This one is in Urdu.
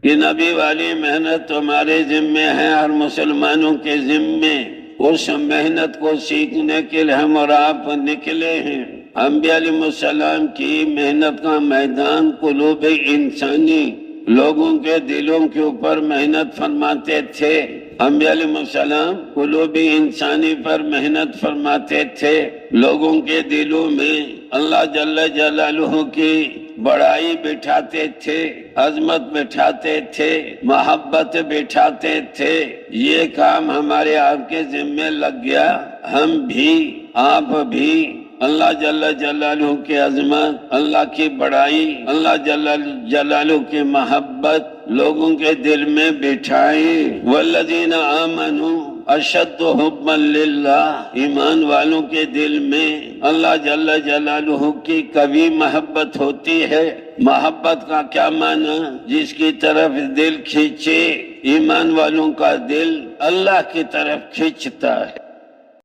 یہ نبی والی محنت تمہارے ذمے ہے اور مسلمانوں کے ذمے، اس محنت کو سیکھنے کے لیے ہم اور آپ نکلے ہیں۔ انبیاء علیہ السلام کی محنت کا میدان قلوب انسانی، لوگوں کے دلوں کے اوپر محنت فرماتے تھے۔ انبیاء علیہ السلام قلوب انسانی پر محنت فرماتے تھے، لوگوں کے دلوں میں اللہ جل جلالہ کی بڑائی بٹھاتے تھے، عظمت بٹھاتے تھے، محبت بٹھاتے تھے۔ یہ کام ہمارے آپ کے ذمے لگ گیا۔ ہم بھی، آپ بھی اللہ جل جلالہ کی عظمت، اللہ کی بڑائی، اللہ جل جلالہ کی محبت لوگوں کے دل میں بٹھائیں۔ والذین آمنوا اشد حبا للہ، ایمان والوں کے دل میں اللہ جل جلالہ کی قوی محبت ہوتی ہے۔ محبت کا کیا معنی؟ جس کی طرف دل کھینچے، ایمان والوں کا دل اللہ کی طرف کھینچتا ہے۔